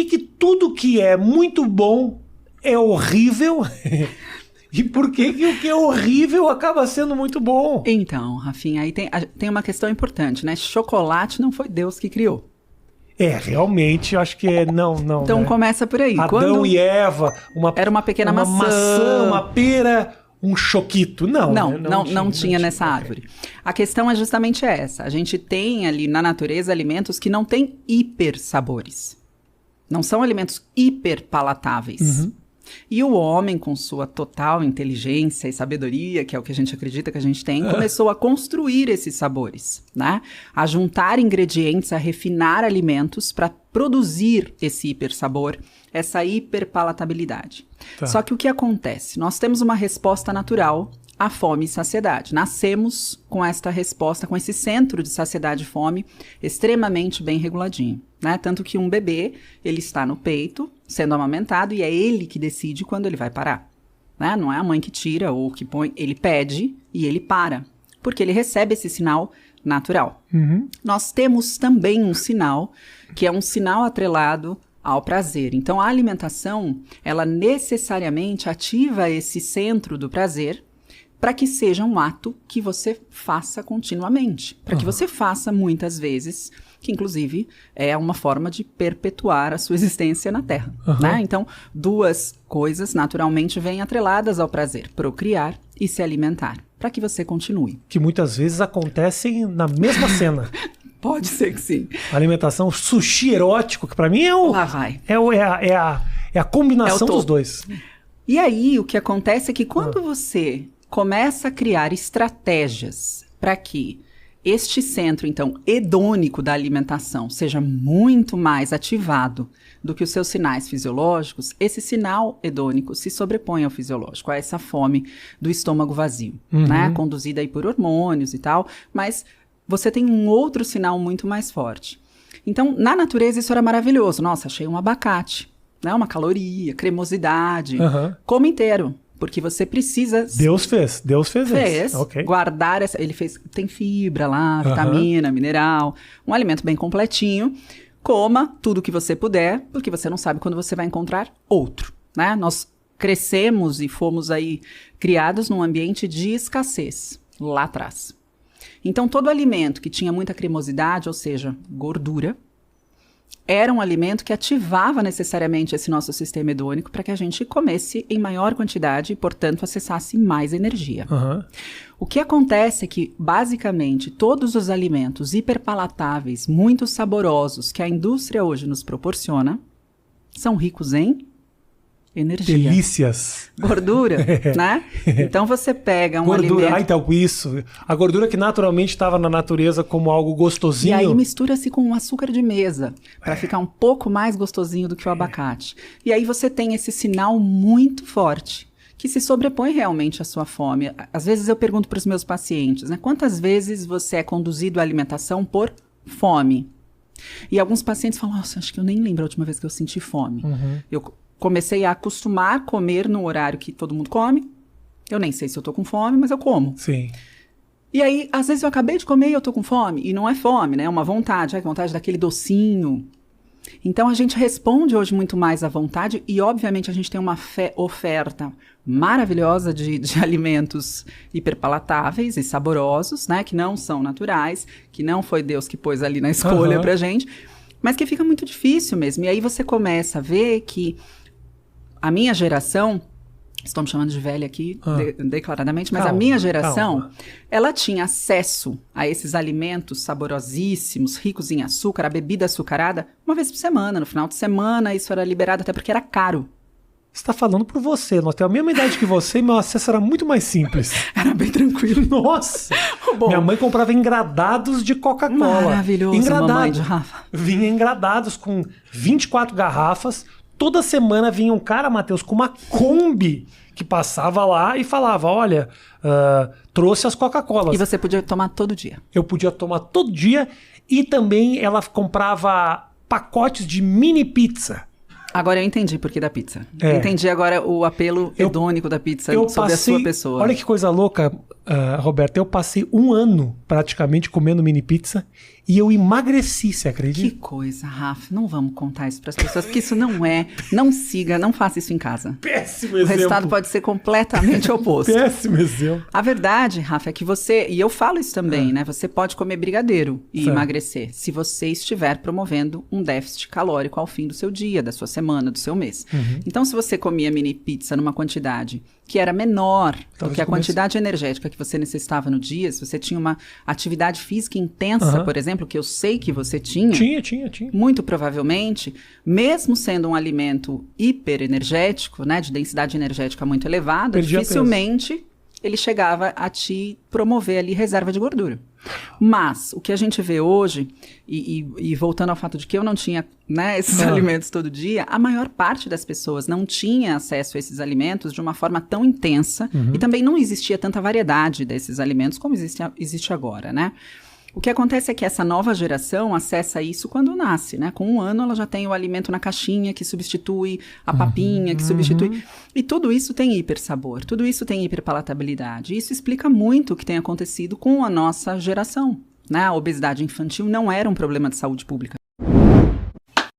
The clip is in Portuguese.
que tudo que é muito bom é horrível? E por que o que é horrível acaba sendo muito bom? Então, Rafinha, aí tem uma questão importante, né? Chocolate não foi Deus que criou. Realmente, eu acho que não. Então né? começa por aí. Adão e Eva, era uma pequena maçã, uma pera, um choquito. Não tinha nessa árvore. A questão é justamente essa. A gente tem ali na natureza alimentos que não têm hiper sabores. Não são alimentos hiper palatáveis. Uhum. E o homem, com sua total inteligência e sabedoria, que é o que a gente acredita que a gente tem, começou a construir esses sabores, né? A juntar ingredientes, a refinar alimentos para produzir esse hipersabor, essa hiperpalatabilidade. Tá. Só que o que acontece? Nós temos uma resposta natural à fome e saciedade. Nascemos com esta resposta, com esse centro de saciedade e fome extremamente bem reguladinho, né? Tanto que um bebê, ele está no peito, sendo amamentado, e é ele que decide quando ele vai parar, né? Não é a mãe que tira ou que põe, ele pede e ele para, porque ele recebe esse sinal natural. Uhum. Nós temos também um sinal, que é um sinal atrelado ao prazer. Então, a alimentação, ela necessariamente ativa esse centro do prazer, para que seja um ato que você faça continuamente, para que você faça muitas vezes, que inclusive é uma forma de perpetuar a sua existência na Terra. Né? Então, duas coisas naturalmente vêm atreladas ao prazer: procriar e se alimentar, para que você continue. Que muitas vezes acontecem na mesma cena. Pode ser que sim. Alimentação, sushi erótico, que para mim é o... Lá vai. É a combinação dos dois. E aí, o que acontece é que quando você começa a criar estratégias para que este centro, então, hedônico da alimentação seja muito mais ativado do que os seus sinais fisiológicos, esse sinal hedônico se sobrepõe ao fisiológico, a essa fome do estômago vazio, né? Conduzida aí por hormônios e tal, mas você tem um outro sinal muito mais forte. Então, na natureza isso era maravilhoso. Nossa, achei um abacate, né? Uma caloria, cremosidade, come inteiro. Porque você precisa... Deus fez isso. Okay. Guardar essa... Ele fez... Tem fibra lá, vitamina, mineral. Um alimento bem completinho. Coma tudo o que você puder, porque você não sabe quando você vai encontrar outro, né? Nós crescemos e fomos aí criados num ambiente de escassez, lá atrás. Então, todo alimento que tinha muita cremosidade, ou seja, gordura, era um alimento que ativava necessariamente esse nosso sistema hedônico para que a gente comesse em maior quantidade e, portanto, acessasse mais energia. O que acontece é que, basicamente, todos os alimentos hiperpalatáveis, muito saborosos, que a indústria hoje nos proporciona, são ricos em energia. Delícias. Gordura, né? Então você pega um alimento... Então isso. A gordura que naturalmente estava na natureza como algo gostosinho. E aí mistura-se com um açúcar de mesa, para ficar um pouco mais gostosinho do que o abacate. E aí você tem esse sinal muito forte, que se sobrepõe realmente à sua fome. Às vezes eu pergunto para os meus pacientes, né? Quantas vezes você é conduzido à alimentação por fome? E alguns pacientes falam, nossa, acho que eu nem lembro a última vez que eu senti fome. Eu comecei a acostumar a comer no horário que todo mundo come. Eu nem sei se eu tô com fome, mas eu como. Sim. E aí, às vezes eu acabei de comer e eu tô com fome. E não é fome, né? É uma vontade. Vontade daquele docinho. Então, a gente responde hoje muito mais à vontade. E, obviamente, a gente tem uma oferta maravilhosa de alimentos hiperpalatáveis e saborosos, né? Que não são naturais. Que não foi Deus que pôs ali na escolha pra gente. Mas que fica muito difícil mesmo. E aí você começa a ver que a minha geração, estou me chamando de velha aqui declaradamente, mas a minha geração, ela tinha acesso a esses alimentos saborosíssimos, ricos em açúcar, a bebida açucarada, uma vez por semana. No final de semana isso era liberado até porque era caro. Você está falando por você. Nós temos a mesma idade que você e meu acesso era muito mais simples. Era bem tranquilo. Nossa! Bom, minha mãe comprava engradados de Coca-Cola. Maravilhoso, mamãe de Rafa. Vinha engradados com 24 garrafas. Toda semana vinha um cara, Matheus, com uma Kombi que passava lá e falava, olha, trouxe as Coca-Colas. E você podia tomar todo dia. Eu podia tomar todo dia. E também ela comprava pacotes de mini pizza. Agora eu entendi por que da pizza. Entendi agora o apelo hedônico da pizza sobre a sua pessoa. Olha que coisa louca, Roberto. Eu passei um ano praticamente comendo mini pizza e eu emagreci, você Que acredita? coisa, Rafa. Não vamos contar isso para as pessoas, porque isso não é. Não siga, não faça isso em casa. Péssimo O resultado pode ser completamente oposto. Péssimo exemplo. A verdade, Rafa, é que você, e eu falo isso também, né? Você pode comer brigadeiro e Certo. emagrecer se você estiver promovendo um déficit calórico ao fim do seu dia, da sua semana, do seu mês. Então, se você comia mini pizza numa quantidade que era menor do que a quantidade energética que você necessitava no dia, se você tinha uma atividade física intensa, por exemplo, que eu sei que você tinha. Tinha. Muito provavelmente, mesmo sendo um alimento hiperenergético, né, de densidade energética muito elevada, Perdia dificilmente ele chegava a te promover ali reserva de gordura. Mas o que a gente vê hoje, e voltando ao fato de que eu não tinha, né, esses alimentos todo dia, a maior parte das pessoas não tinha acesso a esses alimentos de uma forma tão intensa e também não existia tanta variedade desses alimentos como existe agora, né? O que acontece é que essa nova geração acessa isso quando nasce, né? Com 1 ano ela já tem o alimento na caixinha que substitui a papinha, que substitui... E tudo isso tem hipersabor, tudo isso tem hiperpalatabilidade. Isso explica muito o que tem acontecido com a nossa geração, né? A obesidade infantil não era um problema de saúde pública.